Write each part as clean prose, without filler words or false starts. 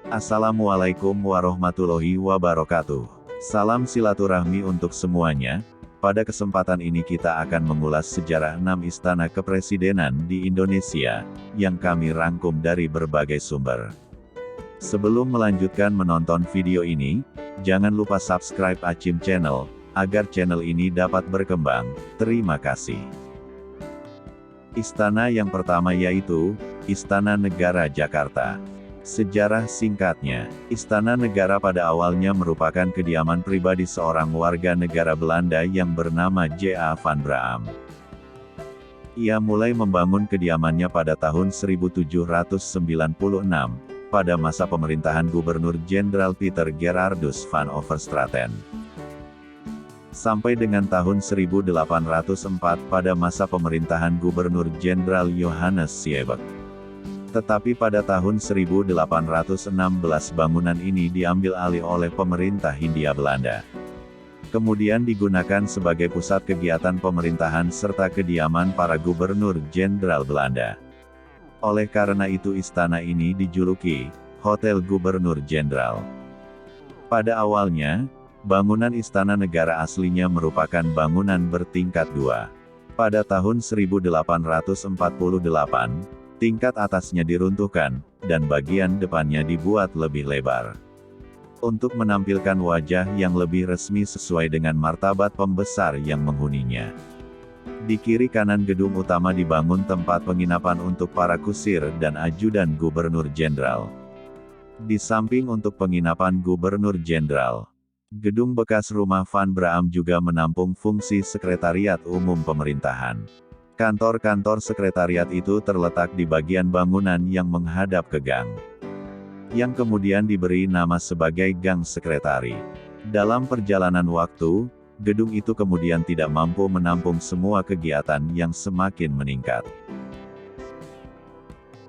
Assalamualaikum warahmatullahi wabarakatuh. Salam silaturahmi untuk semuanya. Pada kesempatan ini kita akan mengulas sejarah 6 istana kepresidenan di Indonesia, yang kami rangkum dari berbagai sumber. Sebelum melanjutkan menonton video ini, jangan lupa subscribe Acim Channel, agar channel ini dapat berkembang. Terima kasih. Istana yang pertama yaitu, Istana Negara Jakarta. Sejarah singkatnya, Istana Negara pada awalnya merupakan kediaman pribadi seorang warga negara Belanda yang bernama J.A. van Braam. Ia mulai membangun kediamannya pada tahun 1796, pada masa pemerintahan Gubernur Jenderal Pieter Gerardus van Overstraten. Sampai dengan tahun 1804 pada masa pemerintahan Gubernur Jenderal Johannes Siebert. Tetapi pada tahun 1816 bangunan ini diambil alih oleh pemerintah Hindia Belanda. Kemudian digunakan sebagai pusat kegiatan pemerintahan serta kediaman para gubernur jenderal Belanda. Oleh karena itu istana ini dijuluki Hotel Gubernur Jenderal. Pada awalnya, bangunan Istana Negara aslinya merupakan bangunan bertingkat 2. Pada tahun 1848, tingkat atasnya diruntuhkan, dan bagian depannya dibuat lebih lebar. Untuk menampilkan wajah yang lebih resmi sesuai dengan martabat pembesar yang menghuninya. Di kiri kanan gedung utama dibangun tempat penginapan untuk para kusir dan ajudan gubernur jenderal. Di samping untuk penginapan gubernur jenderal, gedung bekas rumah Van Braam juga menampung fungsi sekretariat umum pemerintahan. Kantor-kantor sekretariat itu terletak di bagian bangunan yang menghadap ke gang, yang kemudian diberi nama sebagai Gang Sekretari. Dalam perjalanan waktu, gedung itu kemudian tidak mampu menampung semua kegiatan yang semakin meningkat.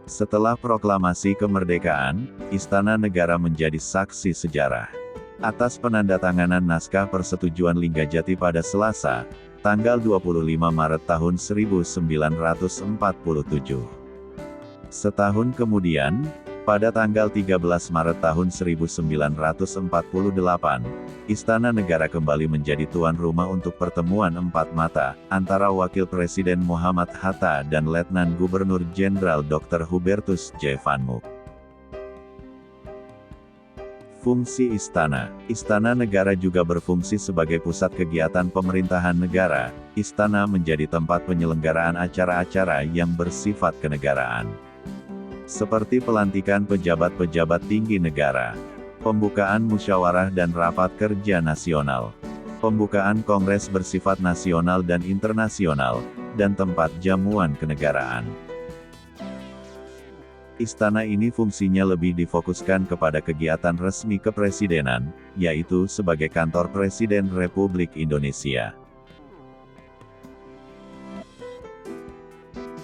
Setelah proklamasi kemerdekaan, Istana Negara menjadi saksi sejarah. Atas penandatanganan naskah persetujuan Linggajati pada Selasa, tanggal 25 Maret tahun 1947. Setahun kemudian, pada tanggal 13 Maret tahun 1948, Istana Negara kembali menjadi tuan rumah untuk pertemuan empat mata, antara Wakil Presiden Muhammad Hatta dan Letnan Gubernur Jenderal Dr. Hubertus J. van Mook. Fungsi Istana. Istana Negara juga berfungsi sebagai pusat kegiatan pemerintahan negara. Istana menjadi tempat penyelenggaraan acara-acara yang bersifat kenegaraan. Seperti pelantikan pejabat-pejabat tinggi negara, pembukaan musyawarah dan rapat kerja nasional, pembukaan kongres bersifat nasional dan internasional, dan tempat jamuan kenegaraan. Istana ini fungsinya lebih difokuskan kepada kegiatan resmi kepresidenan, yaitu sebagai kantor Presiden Republik Indonesia.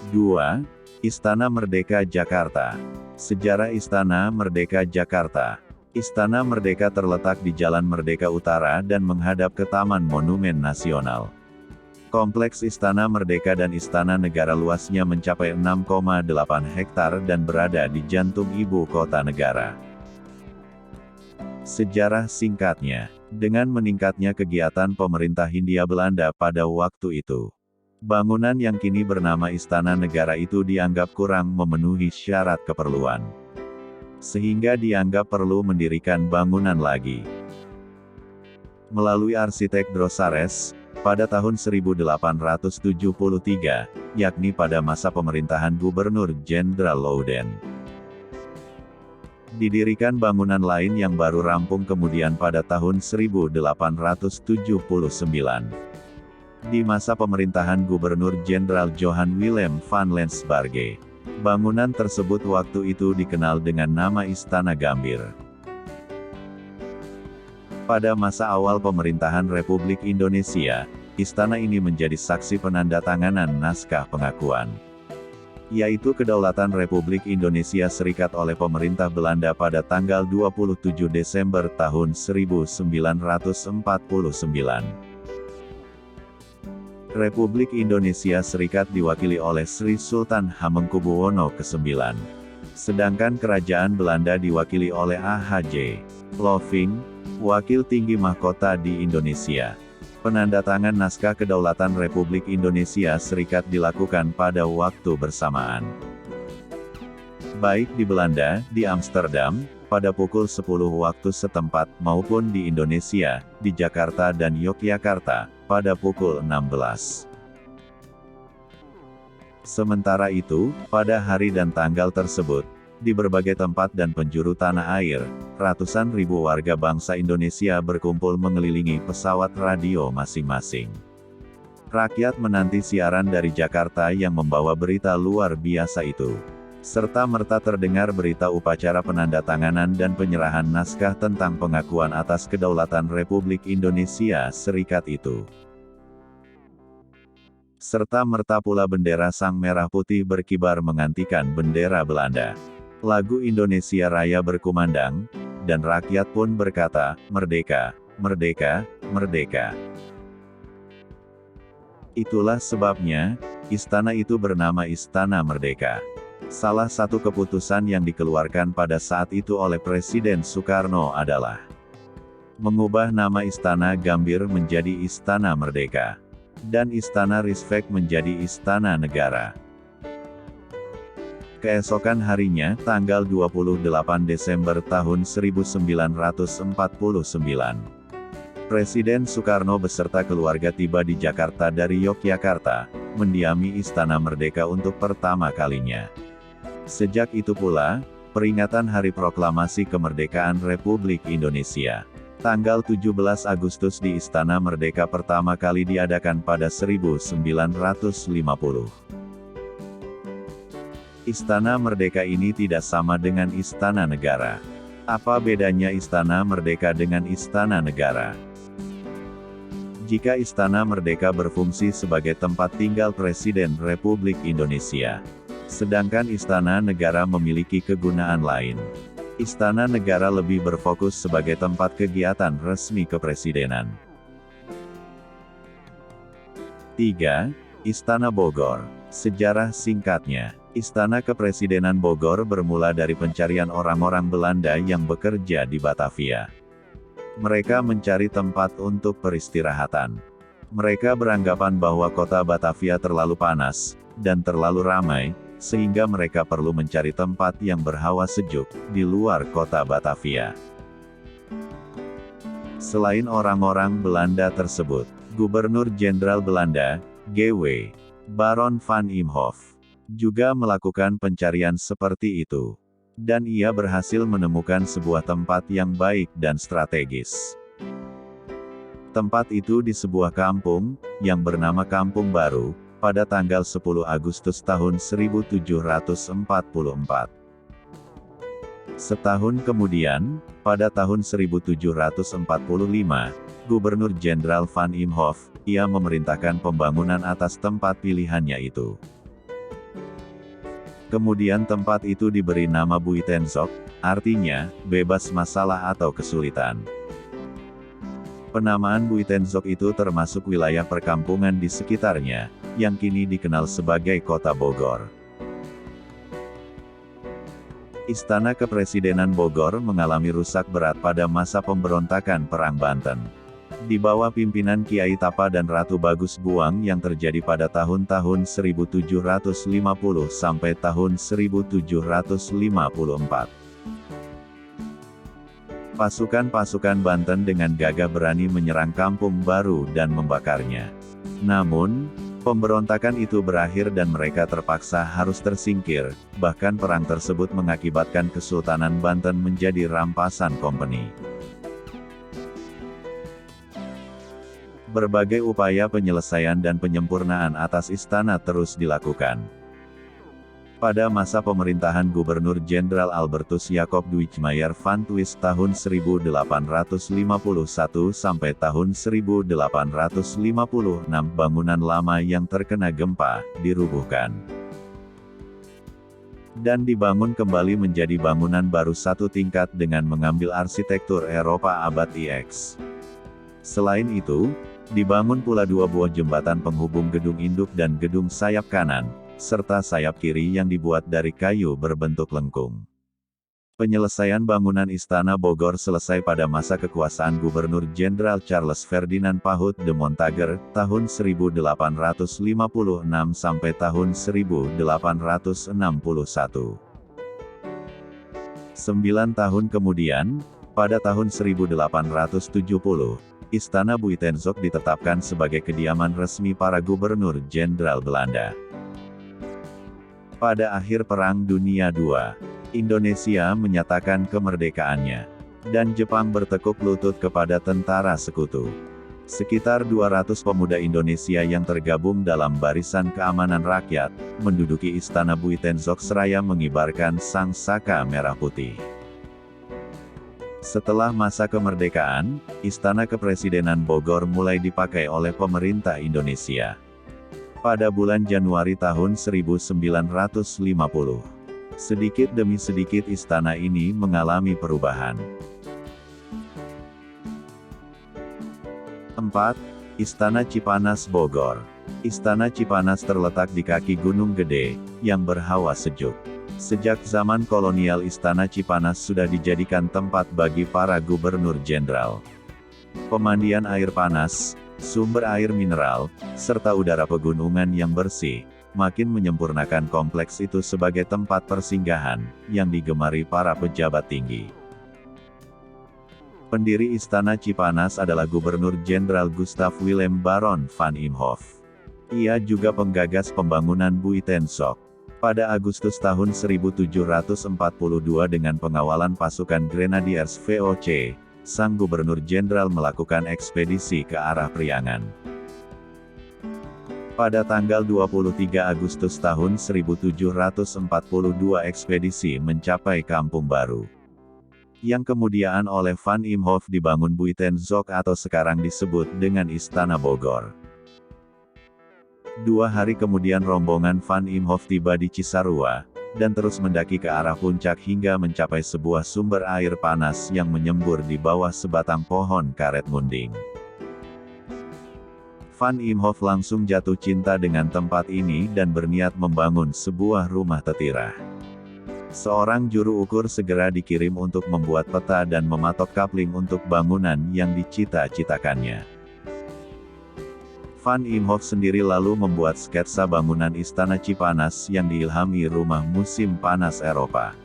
2. Istana Merdeka Jakarta. Sejarah Istana Merdeka Jakarta. Istana Merdeka terletak di Jalan Merdeka Utara dan menghadap ke Taman Monumen Nasional. Kompleks Istana Merdeka dan Istana Negara luasnya mencapai 6,8 hektar dan berada di jantung ibu kota negara. Sejarah singkatnya, dengan meningkatnya kegiatan pemerintah Hindia Belanda pada waktu itu, bangunan yang kini bernama Istana Negara itu dianggap kurang memenuhi syarat keperluan, sehingga dianggap perlu mendirikan bangunan lagi. Melalui arsitek Drosares, pada tahun 1873, yakni pada masa pemerintahan Gubernur Jenderal Louden, didirikan bangunan lain yang baru rampung kemudian pada tahun 1879. Di masa pemerintahan Gubernur Jenderal Johan Willem van Lensbarge, bangunan tersebut waktu itu dikenal dengan nama Istana Gambir. Pada masa awal pemerintahan Republik Indonesia, istana ini menjadi saksi penandatanganan naskah pengakuan, yaitu kedaulatan Republik Indonesia Serikat oleh pemerintah Belanda pada tanggal 27 Desember tahun 1949. Republik Indonesia Serikat diwakili oleh Sri Sultan Hamengkubuwono ke-9. Sedangkan kerajaan Belanda diwakili oleh A.H.J. Loving, wakil tinggi mahkota di Indonesia. Penandatangan naskah kedaulatan Republik Indonesia Serikat dilakukan pada waktu bersamaan. Baik di Belanda, di Amsterdam, pada pukul 10 waktu setempat, maupun di Indonesia, di Jakarta dan Yogyakarta, pada pukul 16. Sementara itu, pada hari dan tanggal tersebut, di berbagai tempat dan penjuru tanah air, ratusan ribu warga bangsa Indonesia berkumpul mengelilingi pesawat radio masing-masing. Rakyat menanti siaran dari Jakarta yang membawa berita luar biasa itu. Serta-merta terdengar berita upacara penandatanganan dan penyerahan naskah tentang pengakuan atas kedaulatan Republik Indonesia Serikat itu. Serta-merta pula bendera Sang Merah Putih berkibar menggantikan bendera Belanda. Lagu Indonesia Raya berkumandang, dan rakyat pun berkata, "Merdeka, merdeka, merdeka." Itulah sebabnya, istana itu bernama Istana Merdeka. Salah satu keputusan yang dikeluarkan pada saat itu oleh Presiden Soekarno adalah mengubah nama Istana Gambir menjadi Istana Merdeka, dan Istana Respect menjadi Istana Negara. Keesokan harinya, tanggal 28 Desember tahun 1949, Presiden Soekarno beserta keluarga tiba di Jakarta dari Yogyakarta, mendiami Istana Merdeka untuk pertama kalinya. Sejak itu pula, peringatan Hari Proklamasi Kemerdekaan Republik Indonesia, tanggal 17 Agustus di Istana Merdeka pertama kali diadakan pada 1950. Istana Merdeka ini tidak sama dengan Istana Negara. Apa bedanya Istana Merdeka dengan Istana Negara? Jika Istana Merdeka berfungsi sebagai tempat tinggal Presiden Republik Indonesia, sedangkan Istana Negara memiliki kegunaan lain. Istana Negara lebih berfokus sebagai tempat kegiatan resmi kepresidenan. 3. Istana Bogor. Sejarah singkatnya, Istana Kepresidenan Bogor bermula dari pencarian orang-orang Belanda yang bekerja di Batavia. Mereka mencari tempat untuk peristirahatan. Mereka beranggapan bahwa kota Batavia terlalu panas, dan terlalu ramai, sehingga mereka perlu mencari tempat yang berhawa sejuk, di luar kota Batavia. Selain orang-orang Belanda tersebut, Gubernur Jenderal Belanda, G.W. Baron van Imhoff, juga melakukan pencarian seperti itu. Dan ia berhasil menemukan sebuah tempat yang baik dan strategis. Tempat itu di sebuah kampung, yang bernama Kampung Baru, pada tanggal 10 Agustus tahun 1744. Setahun kemudian, pada tahun 1745, Gubernur Jenderal van Imhoff, ia memerintahkan pembangunan atas tempat pilihannya itu. Kemudian tempat itu diberi nama Buitenzorg, artinya, bebas masalah atau kesulitan. Penamaan Buitenzorg itu termasuk wilayah perkampungan di sekitarnya, yang kini dikenal sebagai Kota Bogor. Istana Kepresidenan Bogor mengalami rusak berat pada masa pemberontakan Perang Banten. Di bawah pimpinan Kiai Tapa dan Ratu Bagus Buang yang terjadi pada tahun-tahun 1750 sampai tahun 1754. Pasukan-pasukan Banten dengan gagah berani menyerang Kampung Baru dan membakarnya. Namun, pemberontakan itu berakhir dan mereka terpaksa harus tersingkir, bahkan perang tersebut mengakibatkan Kesultanan Banten menjadi rampasan kompeni. Berbagai upaya penyelesaian dan penyempurnaan atas istana terus dilakukan. Pada masa pemerintahan Gubernur Jenderal Albertus Jacob Duijmayer van Twist tahun 1851 sampai tahun 1856, bangunan lama yang terkena gempa dirubuhkan dan dibangun kembali menjadi bangunan baru satu tingkat dengan mengambil arsitektur Eropa abad IX. Selain itu, dibangun pula dua buah jembatan penghubung gedung induk dan gedung sayap kanan, serta sayap kiri yang dibuat dari kayu berbentuk lengkung. Penyelesaian bangunan Istana Bogor selesai pada masa kekuasaan Gubernur Jenderal Charles Ferdinand Pahut de Montager, tahun 1856 sampai tahun 1861. 9 tahun kemudian, pada tahun 1870, Istana Buitenzorg ditetapkan sebagai kediaman resmi para Gubernur Jenderal Belanda. Pada akhir Perang Dunia II, Indonesia menyatakan kemerdekaannya, dan Jepang bertekuk lutut kepada tentara sekutu. Sekitar 200 pemuda Indonesia yang tergabung dalam Barisan Keamanan Rakyat, menduduki Istana Buitenzorg seraya mengibarkan sang saka merah putih. Setelah masa kemerdekaan, Istana Kepresidenan Bogor mulai dipakai oleh pemerintah Indonesia. Pada bulan Januari tahun 1950. Sedikit demi sedikit istana ini mengalami perubahan. 4. Istana Cipanas Bogor. Istana Cipanas terletak di kaki Gunung Gede, yang berhawa sejuk. Sejak zaman kolonial Istana Cipanas sudah dijadikan tempat bagi para gubernur jenderal. Pemandian air panas, sumber air mineral, serta udara pegunungan yang bersih, makin menyempurnakan kompleks itu sebagai tempat persinggahan, yang digemari para pejabat tinggi. Pendiri Istana Cipanas adalah Gubernur Jenderal Gustav Willem Baron van Imhoff. Ia juga penggagas pembangunan Buitenzorg. Pada Agustus tahun 1742 dengan pengawalan pasukan Grenadiers VOC, sang Gubernur Jenderal melakukan ekspedisi ke arah Priangan. Pada tanggal 23 Agustus tahun 1742 ekspedisi mencapai Kampung Baru, yang kemudian oleh Van Imhoff dibangun Buitenzorg atau sekarang disebut dengan Istana Bogor. 2 hari kemudian rombongan Van Imhoff tiba di Cisarua, dan terus mendaki ke arah puncak hingga mencapai sebuah sumber air panas yang menyembur di bawah sebatang pohon karet munding. Van Imhoff langsung jatuh cinta dengan tempat ini dan berniat membangun sebuah rumah tetirah. Seorang juru ukur segera dikirim untuk membuat peta dan mematok kapling untuk bangunan yang dicita-citakannya. Van Imhoff sendiri lalu membuat sketsa bangunan Istana Cipanas yang diilhami rumah musim panas Eropa,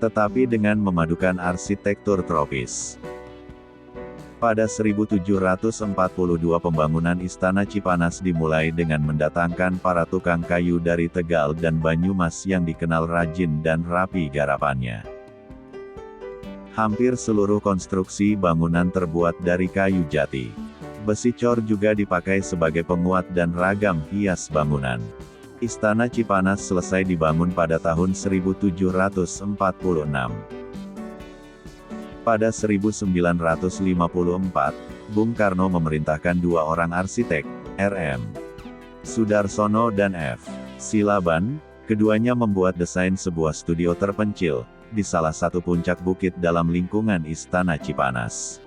tetapi dengan memadukan arsitektur tropis. Pada 1742 pembangunan Istana Cipanas dimulai dengan mendatangkan para tukang kayu dari Tegal dan Banyumas yang dikenal rajin dan rapi garapannya. Hampir seluruh konstruksi bangunan terbuat dari kayu jati. Besi cor juga dipakai sebagai penguat dan ragam hias bangunan. Istana Cipanas selesai dibangun pada tahun 1746. Pada 1954, Bung Karno memerintahkan 2 orang arsitek, R.M. Sudarsono dan F. Silaban, keduanya membuat desain sebuah studio terpencil, di salah satu puncak bukit dalam lingkungan Istana Cipanas.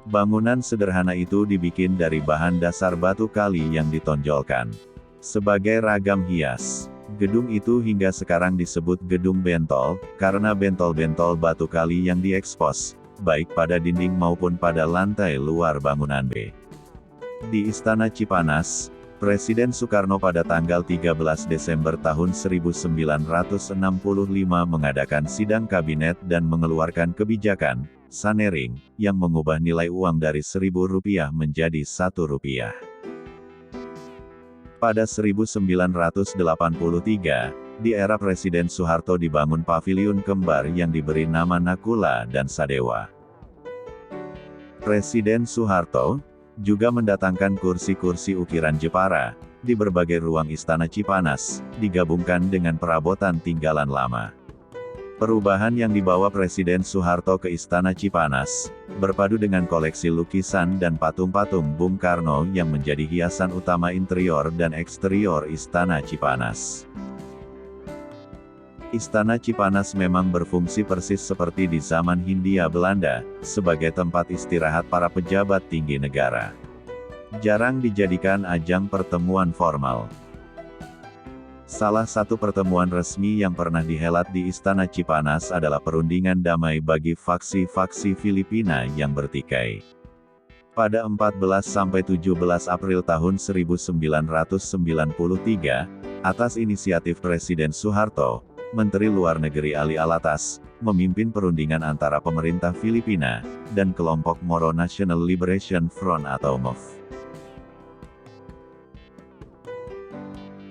Bangunan sederhana itu dibikin dari bahan dasar batu kali yang ditonjolkan sebagai ragam hias. Gedung itu hingga sekarang disebut Gedung Bentol, karena bentol-bentol batu kali yang diekspos, baik pada dinding maupun pada lantai luar bangunan B. Di Istana Cipanas, Presiden Soekarno pada tanggal 13 Desember tahun 1965 mengadakan sidang kabinet dan mengeluarkan kebijakan, sanering, yang mengubah nilai uang dari Rp1.000 menjadi Rp1. Pada 1983, di era Presiden Soeharto dibangun paviliun kembar yang diberi nama Nakula dan Sadewa. Presiden Soeharto juga mendatangkan kursi-kursi ukiran Jepara di berbagai ruang Istana Cipanas, digabungkan dengan perabotan tinggalan lama. Perubahan yang dibawa Presiden Soeharto ke Istana Cipanas, berpadu dengan koleksi lukisan dan patung-patung Bung Karno yang menjadi hiasan utama interior dan eksterior Istana Cipanas. Istana Cipanas memang berfungsi persis seperti di zaman Hindia Belanda, sebagai tempat istirahat para pejabat tinggi negara. Jarang dijadikan ajang pertemuan formal. Salah satu pertemuan resmi yang pernah dihelat di Istana Cipanas adalah perundingan damai bagi faksi-faksi Filipina yang bertikai. Pada 14–17 April tahun 1993, atas inisiatif Presiden Suharto, Menteri Luar Negeri Ali Alatas, memimpin perundingan antara pemerintah Filipina dan kelompok Moro National Liberation Front atau MOF.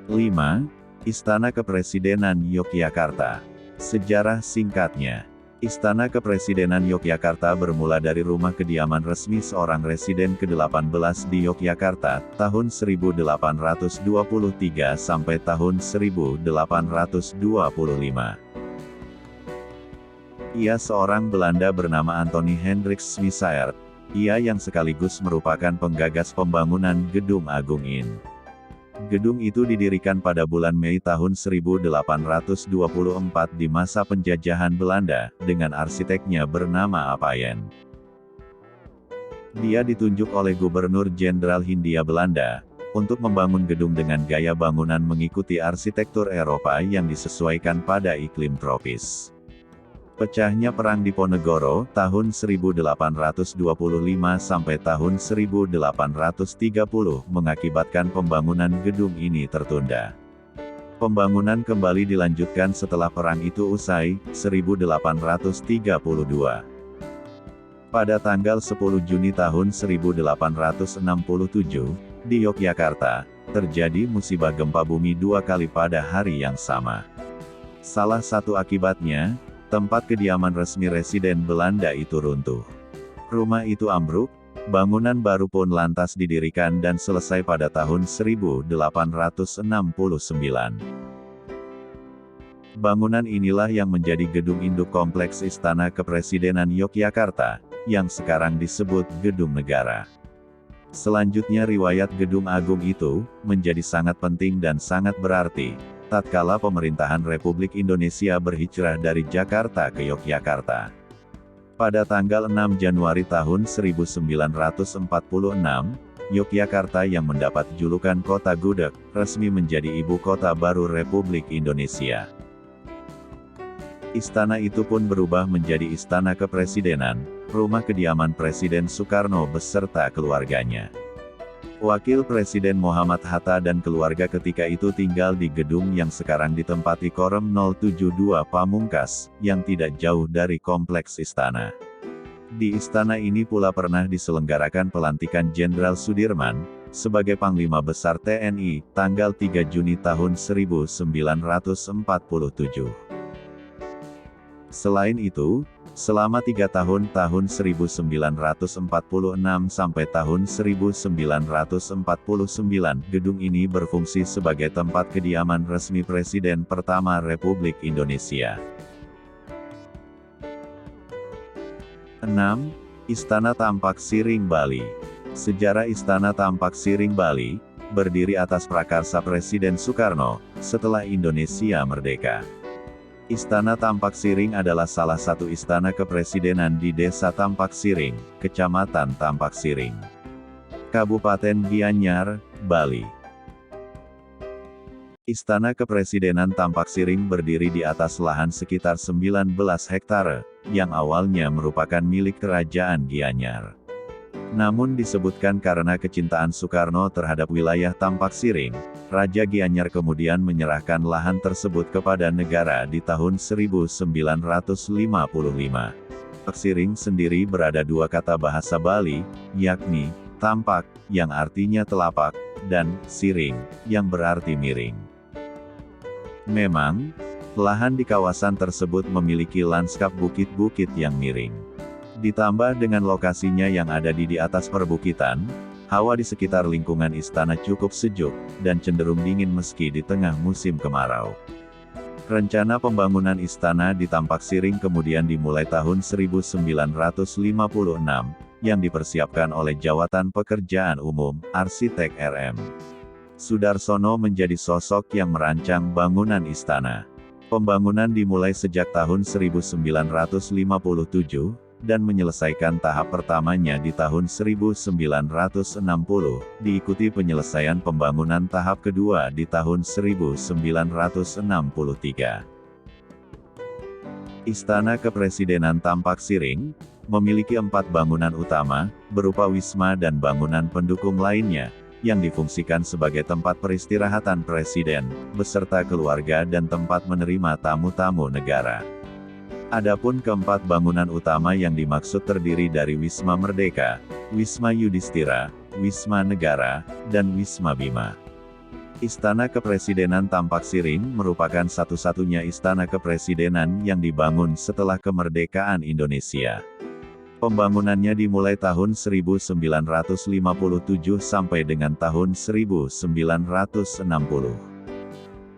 5. Istana Kepresidenan Yogyakarta. Sejarah singkatnya. Istana Kepresidenan Yogyakarta bermula dari rumah kediaman resmi seorang residen ke-18 di Yogyakarta, tahun 1823 sampai tahun 1825. Ia seorang Belanda bernama Anthony Hendricks Smissaert. Ia yang sekaligus merupakan penggagas pembangunan Gedung Agung IN. Gedung itu didirikan pada bulan Mei tahun 1824 di masa penjajahan Belanda, dengan arsiteknya bernama Appuyén. Dia ditunjuk oleh Gubernur Jenderal Hindia Belanda, untuk membangun gedung dengan gaya bangunan mengikuti arsitektur Eropa yang disesuaikan pada iklim tropis. Pecahnya Perang Diponegoro, tahun 1825 sampai tahun 1830 mengakibatkan pembangunan gedung ini tertunda. Pembangunan kembali dilanjutkan setelah perang itu usai, 1832. Pada tanggal 10 Juni tahun 1867, di Yogyakarta, terjadi musibah gempa bumi 2 kali pada hari yang sama. Salah satu akibatnya, tempat kediaman resmi residen Belanda itu runtuh. Rumah itu ambruk, bangunan baru pun lantas didirikan dan selesai pada tahun 1869. Bangunan inilah yang menjadi gedung induk kompleks Istana Kepresidenan Yogyakarta, yang sekarang disebut Gedung Negara. Selanjutnya riwayat Gedung Agung itu, menjadi sangat penting dan sangat berarti, tatkala pemerintahan Republik Indonesia berhijrah dari Jakarta ke Yogyakarta. Pada tanggal 6 Januari tahun 1946, Yogyakarta yang mendapat julukan Kota Gudeg, resmi menjadi ibu kota baru Republik Indonesia. Istana itu pun berubah menjadi Istana Kepresidenan, rumah kediaman Presiden Soekarno beserta keluarganya. Wakil Presiden Muhammad Hatta dan keluarga ketika itu tinggal di gedung yang sekarang ditempati Korem 072 Pamungkas, yang tidak jauh dari kompleks istana. Di istana ini pula pernah diselenggarakan pelantikan Jenderal Sudirman, sebagai Panglima Besar TNI, tanggal 3 Juni tahun 1947. Selain itu, selama 3 tahun 1946 sampai tahun 1949, gedung ini berfungsi sebagai tempat kediaman resmi Presiden pertama Republik Indonesia. 6. Istana Tampak Siring Bali. Sejarah Istana Tampak Siring Bali, berdiri atas prakarsa Presiden Soekarno, setelah Indonesia merdeka. Istana Tampak Siring adalah salah satu istana kepresidenan di Desa Tampak Siring, Kecamatan Tampak Siring, Kabupaten Gianyar, Bali. Istana Kepresidenan Tampak Siring berdiri di atas lahan sekitar 19 hektare, yang awalnya merupakan milik Kerajaan Gianyar. Namun disebutkan karena kecintaan Soekarno terhadap wilayah Tampak Siring, Raja Gianyar kemudian menyerahkan lahan tersebut kepada negara di tahun 1955. Tampak Siring sendiri berada dua kata bahasa Bali, yakni, tampak, yang artinya telapak, dan siring, yang berarti miring. Memang, lahan di kawasan tersebut memiliki lanskap bukit-bukit yang miring. Ditambah dengan lokasinya yang ada di atas perbukitan, hawa di sekitar lingkungan istana cukup sejuk, dan cenderung dingin meski di tengah musim kemarau. Rencana pembangunan istana di Tampak Siring kemudian dimulai tahun 1956, yang dipersiapkan oleh Jawatan Pekerjaan Umum, Arsitek RM. Sudarsono menjadi sosok yang merancang bangunan istana. Pembangunan dimulai sejak tahun 1957, dan menyelesaikan tahap pertamanya di tahun 1960, diikuti penyelesaian pembangunan tahap kedua di tahun 1963. Istana Kepresidenan Tampak Siring memiliki 4 bangunan utama, berupa wisma dan bangunan pendukung lainnya, yang difungsikan sebagai tempat peristirahatan presiden, beserta keluarga dan tempat menerima tamu-tamu negara. Adapun keempat bangunan utama yang dimaksud terdiri dari Wisma Merdeka, Wisma Yudhistira, Wisma Negara, dan Wisma Bima. Istana Kepresidenan Tampak Siring merupakan satu-satunya istana kepresidenan yang dibangun setelah kemerdekaan Indonesia. Pembangunannya dimulai tahun 1957 sampai dengan tahun 1960.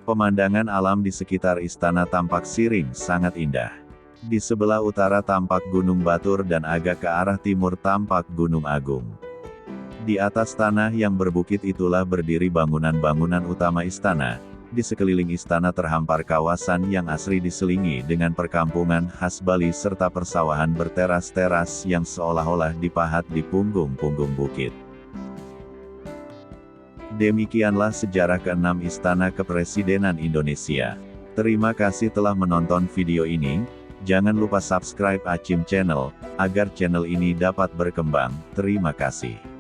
Pemandangan alam di sekitar Istana Tampak Siring sangat indah. Di sebelah utara tampak Gunung Batur dan agak ke arah timur tampak Gunung Agung. Di atas tanah yang berbukit itulah berdiri bangunan-bangunan utama istana. Di sekeliling istana terhampar kawasan yang asri diselingi dengan perkampungan khas Bali serta persawahan berteras-teras yang seolah-olah dipahat di punggung-punggung bukit. Demikianlah sejarah ke-6 Istana Kepresidenan Indonesia. Terima kasih telah menonton video ini. Jangan lupa subscribe Acim Channel, agar channel ini dapat berkembang. Terima kasih.